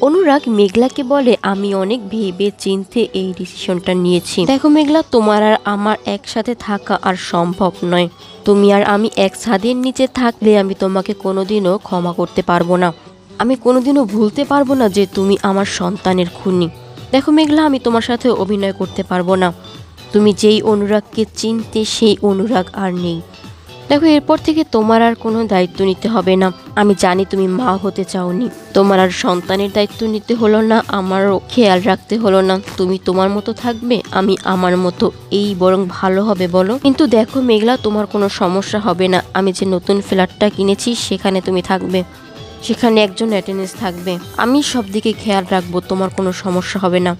অনুরাগ মেঘলাকে বলে, আমি অনেক ভেবে চিন্তে এই ডিসিশনটা নিয়েছি। দেখো মেঘলা, তোমার আর আমার একসাথে থাকা আর সম্ভব নয়। তুমি আর আমি এক ছাদের নিচে থাকলে আমি তোমাকে কোনোদিনও ক্ষমা করতে পারবো না। আমি কোনোদিনও ভুলতে পারবো না যে তুমি আমার সন্তানের খুনি। দেখো মেঘলা, আমি তোমার সাথে অভিনয় করতে পারবো না। তুমি যেই অনুরাগকে চিনতে সেই অনুরাগ আর নেই। দেখো, এরপর থেকে তোমার আর কোনো দায়িত্ব নিতে হবে না। আমি জানি তুমি মা হতে চাওনি, তোমার আর সন্তানের দায়িত্ব নিতে হলো না, আমারও খেয়াল রাখতে হলো না। তুমি তোমার মতো থাকবে, আমি আমার মতো, এই বরং ভালো হবে বলো। কিন্তু দেখো মেঘলা, তোমার কোনো সমস্যা হবে না। আমি যে নতুন ফ্ল্যাটটা কিনেছি সেখানে তুমি থাকবে, সেখানে একজন অ্যাটেন্ডেন্স থাকবে, আমি সব দিকে খেয়াল রাখবো, তোমার কোনো সমস্যা হবে না।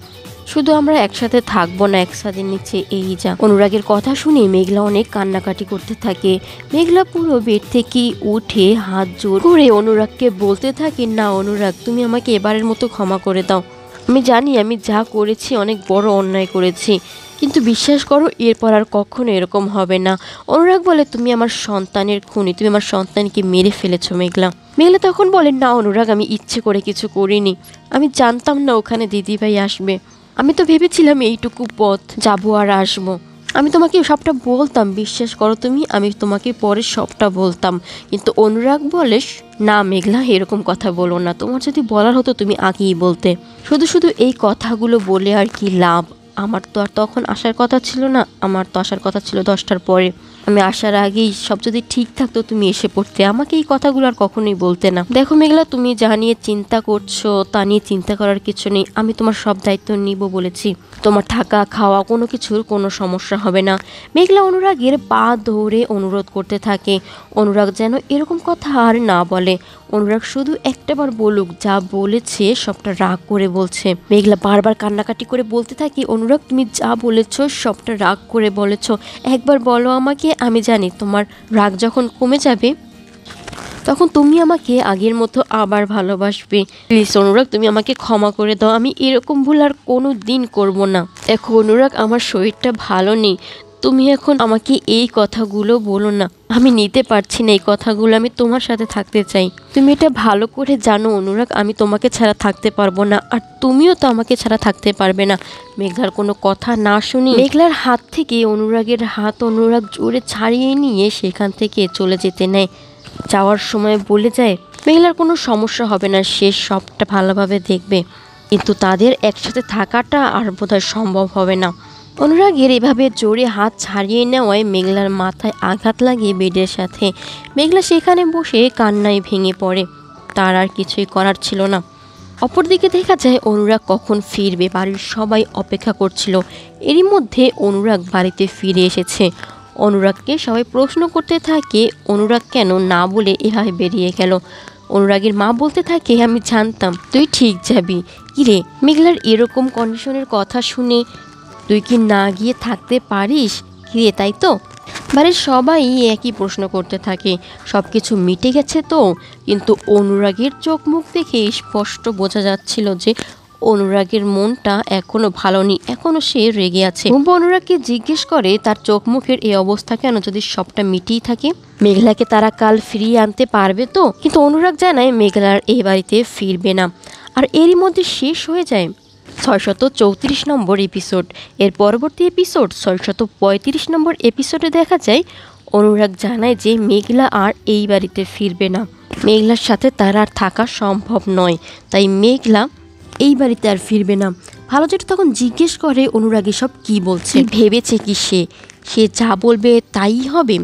শুধু আমরা একসাথে থাকবো না এক ছাদের নিচে, এই যা। অনুরাগের কথা শুনে মেঘলা অনেক কান্নাকাটি করতে থাকে। মেঘলা পুরো বেড থেকে উঠে হাত জোর করে অনুরাগকে বলতে থাকে, না অনুরাগ, তুমি আমাকে এবারের মতো ক্ষমা করে দাও। আমি জানি আমি যা করেছি অনেক বড় অন্যায় করেছি, কিন্তু বিশ্বাস করো এরপর আর কখনো এরকম হবে না। অনুরাগ বলে, তুমি আমার সন্তানের খুনি, তুমি আমার সন্তানকে মেরে ফেলেছো মেঘলা। মেঘলা তখন বলে, না অনুরাগ, আমি ইচ্ছে করে কিছু করিনি, আমি জানতাম না ওখানে দিদিভাই আসবে। আমি তো ভেবেছিলাম এইটুকু পথ যাবো আর আসবো। আমি তোমাকে সবটা বলতাম, বিশ্বাস করো তুমি, আমি তোমাকে পরে সবটা বলতাম। কিন্তু অনুরাগ বলে, না মেঘলা, এরকম কথা বলো না, তোমার যদি বলার হতো তুমি আগেই বলতে। শুধু শুধু এই কথাগুলো বলে আর কি লাভ? আমার তো আর তখন আসার কথা ছিল না, আমার তো আসার কথা ছিল 10টার পরে। আমি আসার আগেই সব যদি ঠিক থাকতো তুমি এসে পড়তে, আমাকে এই কথাগুলো আর কখনোই বলতে না। দেখো মেঘলা, তুমি যা নিয়ে চিন্তা করছো তা নিয়ে চিন্তা করার কিছু নেই। আমি তোমার সব দায়িত্ব নিব বলেছি, তোমার থাকা খাওয়া কোনো কিছুর কোনো সমস্যা হবে না। মেঘলা অনুরাগের পা ধরে অনুরোধ করতে থাকে, অনুরাগ যেন এরকম কথা আর না বলে। অনুরাগ শুধু একটাবার বলুক, যা বলেছে সবটা রাগ করে বলছে। মেঘলা বারবার কান্নাকাটি করে বলতে থাকে, অনুরাগ তুমি যা বলেছো সবটা রাগ করে বলেছো, একবার বলো আমাকে, আমি জানি তোমার রাগ যখন কমে যাবে তখন তুমি আমাকে আগের মতো আবার ভালোবাসবে। প্লিজ অনুরাগ, তুমি আমাকে ক্ষমা করে দাও, আমি এরকম ভুল আর কোনো দিন করবো না। দেখো অনুরাগ, আমার শরীরটা ভালো নেই, তুমি এখন আমাকে এই কথাগুলো বলো না, আমি নিতে পারছি না এই কথাগুলো, আমি তোমার সাথে থাকতে চাই। তুমি এটা ভালো করে জানো অনুরাগ, আমি তোমাকে ছাড়া থাকতে পারবো না, আর তুমিও তো আমাকে ছাড়া থাকতে পারবে না। মেঘলার কোনো কথা না শুনি মেঘলার হাত থেকে অনুরাগের হাত অনুরাগ জোরে ছাড়িয়ে নিয়ে সেখান থেকে চলে যেতে নেয়। যাওয়ার সময় বলে যায়, মেঘলার কোনো সমস্যা হবে না, সে সবটা ভালোভাবে দেখবে, কিন্তু তাদের একসাথে থাকাটা আর বোধহয় সম্ভব হবে না। অনুরাগের এভাবে জোরে হাত ছাড়িয়ে নেওয়ায় মেঘলার মাথায় আঘাত লাগে বেডের সাথে। মেঘলা সেখানে বসে কান্নায় ভেঙে পড়ে, তার আর কিছুই করার ছিল না। অপরদিকে দেখা যায় অনুরাগ কখন ফিরবে, বাড়ির সবাই অপেক্ষা করছিল। এরই মধ্যে অনুরাগ বাড়িতে ফিরে এসেছে। অনুরাগকে সবাই প্রশ্ন করতে থাকে, অনুরাগ কেন না বলে এভাবে বেরিয়ে গেল। অনুরাগের মা বলতে থাকে, আমি জানতাম তুই ঠিক যাবি। কিরে মেঘলার এরকম কন্ডিশনের কথা শুনে তুই কি না গিয়ে থাকতে পারিস? কিরে তাই তো? বাড়ির সবাই একই প্রশ্ন করতে থাকে, সব কিছু মিটে গেছে তো? কিন্তু অনুরাগের চোখ মুখ দেখে স্পষ্ট বোঝা যাচ্ছিল যে অনুরাগের মনটা এখনো ভালো নেই, এখনো সে রেগে আছে। বুম্বা অনুরাগকে জিজ্ঞেস করে, তার চোখ মুখের এই অবস্থা কেন, যদি সবটা মিটেই থাকে? মেঘলাকে তারা কাল ফিরিয়ে আনতে পারবে তো? কিন্তু অনুরাগ জানায় মেঘলার এই বাড়িতে ফিরবে না। আর এরই মধ্যে শেষ হয়ে যায় 634 নম্বর এপিসোড। এর পরবর্তী এপিসোড 635 নম্বর এপিসোডে দেখা যায় অনুরাগ জানায় যে মেঘলা আর এই বাড়িতে ফিরবে না, মেঘলার সাথে তার আর থাকা সম্ভব নয়, তাই মেঘলা এই বাড়িতে আর ফিরবে না। ভালো যেটা তখন জিজ্ঞেস করে, অনুরাগ সব কি বলছে, ভেবেছে কি সে যা বলবে তাই হবে?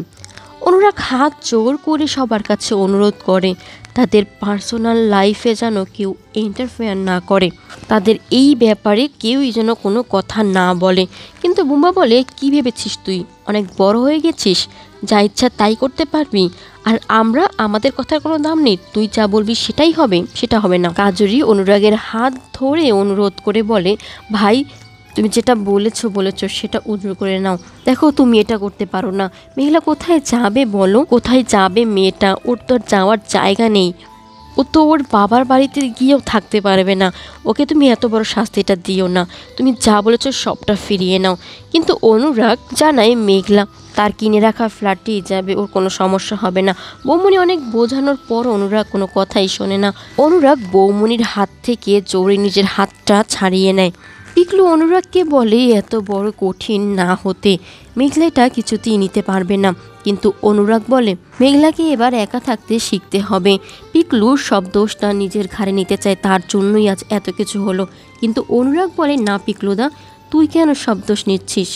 অনুরাগ হাত জোর করে সবার কাছে অনুরোধ করে তাদের পার্সোনাল লাইফে যেন কেউ ইন্টারফেয়ার না করে, তাদের এই ব্যাপারে কেউই যেন কোনো কথা না বলে। কিন্তু বুম্বা বলে, কি ভেবেছিস তুই অনেক বড় হয়ে গেছিস, যা ইচ্ছা তাই করতে পারবি, আর আমরা আমাদের কথার কোনো দাম নেই, তুই যা বলবি সেটাই হবে? সেটা হবে না। কাজরি অনুরাগের হাত ধরে অনুরোধ করে বলে, ভাই তুমি যেটা বলেছো সেটা উদ্র করে নাও, দেখো তুমি এটা করতে পারো না। মেঘলা কোথায় যাবে বলো, কোথায় যাবে মেয়েটা? ওর তো যাওয়ার জায়গা নেই, ও তো ওর বাবার বাড়িতে গিয়েও থাকতে পারবে না, ওকে তুমি এত বড় শাস্তিটা দিও না, তুমি যা বলেছো সবটা ফিরিয়ে নাও। কিন্তু অনুরাগ জানায় মেঘলা তার কিনে রাখা ফ্ল্যাটেই যাবে, ওর কোনো সমস্যা হবে না। বৌমনি অনেক বোঝানোর পর অনুরাগ কোনো কথাই শোনে না। অনুরাগ বৌমনির হাত থেকে জোরে নিজের হাতটা ছাড়িয়ে নেয়। পিকলু অনুরাগকে বলে এত বড় কঠিন না হতে, মেঘলা এটা কিছুতেই নিতে পারবে না। কিন্তু অনুরাগ বলে মেঘলাকে এবার একা থাকতে শিখতে হবে। পিকলুর সব দোষটা নিজের ঘাড়ে নিতে চায়, তার জন্যই আজ এত কিছু হলো। কিন্তু অনুরাগ বলে না পিকলুদা, তুই কেন সব দোষ নিচ্ছিস?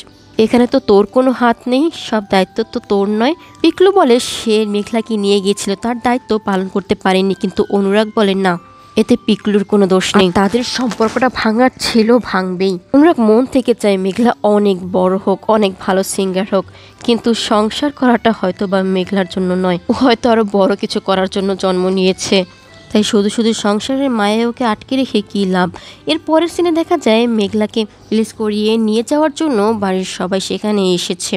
এখানে তো তোর কোনো হাত নেই, সব দায়িত্ব তো তোর নয়। পিকলু বলে সে মেঘলাকে নিয়ে গিয়েছিল, তার দায়িত্ব পালন করতে পারেনি। কিন্তু অনুরাগ বলে না, এতে পিকলুর কোনো দোষ নেই, তাদের সম্পর্কটা ভাঙার ছিল, ভাঙবেই। অনুরাগ মন থেকে চায় মেঘলা অনেক বড় হোক, অনেক ভালো সিঙ্গার হোক, কিন্তু সংসার করাটা হয়তো বা মেঘলার জন্য নয়। ও হয়তো আরো বড় কিছু করার জন্য জন্ম নিয়েছে। তাই শুধু শুধু সংসারের মায়ে ওকে আটকে রেখে কী লাভ। এর পরের সিনে দেখা যায় মেঘলাকে রিলিজ করিয়ে নিয়ে যাওয়ার জন্য বাড়ির সবাই সেখানে এসেছে।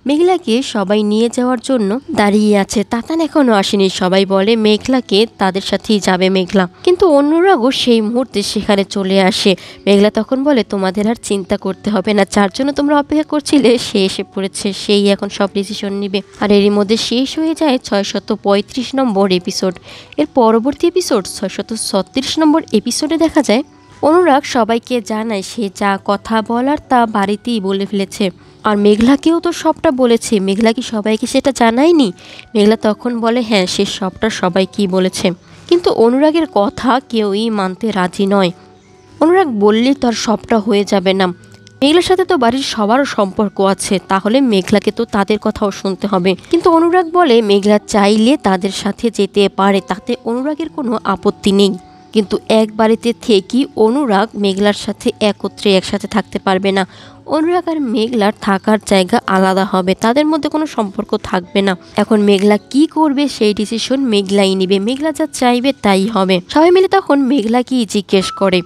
মেঘলাকে সবাই নিয়ে যাওয়ার জন্য দাঁড়িয়ে আছে। তাতান এখনো আসেনি। সবাই বলে মেঘলাকে তাদের সাথেই যাবে মেঘলা, কিন্তু অন্যরাও সেই মুহূর্তে সেখানে চলে আসে। মেঘলা তখন বলে তোমাদের আর চিন্তা করতে হবে না, যার জন্য তোমরা অপেক্ষা করছিলে সে এসে পড়েছে, সেই এখন সব ডিসিশন নেবে। আর এরই মধ্যে শেষ হয়ে যায় 635 নম্বর এপিসোড। এর পরবর্তী এপিসোড 636 নম্বর এপিসোডে দেখা যায় অনুরাগ সবাইকে জানায় সে যা কথা বলার তা বাড়িতেই বলে ফেলেছে। আর মেঘলাকেও তো সবটা বলেছে, মেঘলা কি সবাইকে সেটা জানায়নি? মেঘলা তখন বলে হ্যাঁ, সে সবটা সবাইকেই বলেছে। কিন্তু অনুরাগের কথা কেউই মানতে রাজি নয়। অনুরাগ বললেই তার সবটা হয়ে যাবে না। মেঘলার সাথে তো বাড়ির সবারও সম্পর্ক আছে, তাহলে মেঘলাকে তো তাদের কথাও শুনতে হবে। কিন্তু অনুরাগ বলে মেঘলা চাইলে তাদের সাথে যেতে পারে, তাতে অনুরাগের কোনো আপত্তি নেই। কিন্তু এক বাড়িতে থেকেই অনুরাগ মেঘলার সাথে একসাথে থাকতে পারবে না। অনুরাগ আর মেঘলার থাকার জায়গা আলাদা হবে, তাদের মধ্যে কোনো সম্পর্ক থাকবে না। এখন মেঘলা কি করবে সেই ডিসিশন মেঘলাই নিবে, মেঘলা যা চাইবে তাই হবে। সবাই মিলে তখন মেঘলাকেই জিজ্ঞেস করে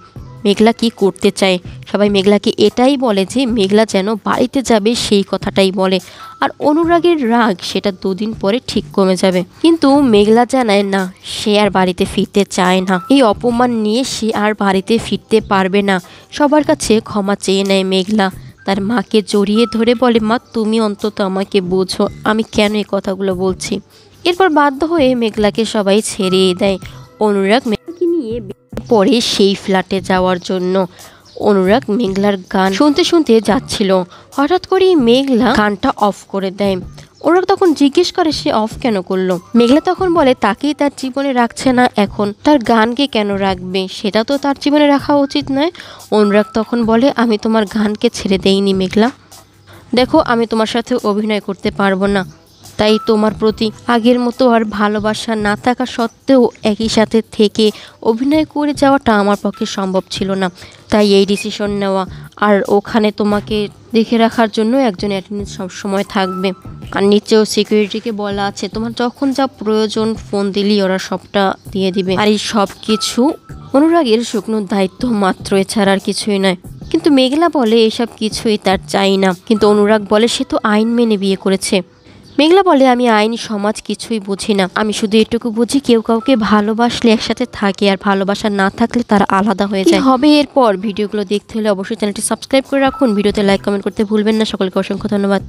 মেঘলা কি করতে চায়। সবাই মেঘলাকে এটাই বলে যে মেঘলা যেন বাড়িতে যাবে সেই কথাটাই বলে। আর অনুরাগের রাগ সেটা 2 দিন পরে ঠিক কমে যাবে। কিন্তু মেঘলা জানায় না, সে আর বাড়িতে ফিরতে চায় না। এই অপমান নিয়ে সে আর বাড়িতে ফিরতে পারবে না। সবার কাছে ক্ষমা চেয়ে নেয় মেঘলা। তার মাকে জড়িয়ে ধরে বলে মা, তুমি অন্তত আমাকে বোঝো, আমি কেন এই কথাগুলো বলছি। এরপর বাধ্য হয়ে মেঘলাকে সবাই ছেড়ে দেয়। অনুরাগ মেঘলাকে নিয়ে পরে সেই ফ্ল্যাটে যাওয়ার জন্য। অনুরাগ মেঘলার গান শুনতে শুনতে যাচ্ছিল, হঠাৎ করেই মেঘলা গানটা অফ করে দেয়। অনুরাগ তখন জিজ্ঞেস করে সে অফ কেন করলো। মেঘলা তখন বলে তাকেই তার জীবনে রাখছে না, এখন তার গানকে কেন রাখবে, সেটা তো তার জীবনে রাখা উচিত নয়। অনুরাগ তখন বলে আমি তোমার গানকে ছেড়ে দেইনি মেঘলা, দেখো আমি তোমার সাথে অভিনয় করতে পারবো না, তাই তোমার প্রতি আগের মতো আর ভালোবাসা না থাকা সত্ত্বেও একই সাথে থেকে অভিনয় করে যাওয়াটা আমার পক্ষে সম্ভব ছিল না, তাই এই ডিসিশন নেওয়া। আর ওখানে তোমাকে দেখে রাখার জন্য একজন অ্যাটেন্ডেন্ট সবসময় থাকবে, আর নিচেও সিকিউরিটিকে বলা আছে তোমার যখন যা প্রয়োজন ফোন দিলেই ওরা সবটা দিয়ে দিবে। আর এই সব কিছু অনুরাগের শুকনো দায়িত্ব মাত্র, এছাড়া আর কিছুই নয়। কিন্তু মেঘলা বলে এসব কিছুই তার চাই না। কিন্তু অনুরাগ বলে সে তো আইন মেনে বিয়ে করেছে। মেঘলা বলে আমি আইন সমাজ কিছুই বুঝি না, আমি শুধু এটুকু বুঝি কেউ কাউকে ভালোবাসলে একসাথে থাকে, আর ভালোবাসা না থাকলে তারা আলাদা হয়ে যায়। হবে এরপর ভিডিওগুলো দেখতে হলে অবশ্যই চ্যানেলটি সাবস্ক্রাইব করে রাখুন, ভিডিওতে লাইক কমেন্ট করতে ভুলবেন না। সকলকে অসংখ্য ধন্যবাদ।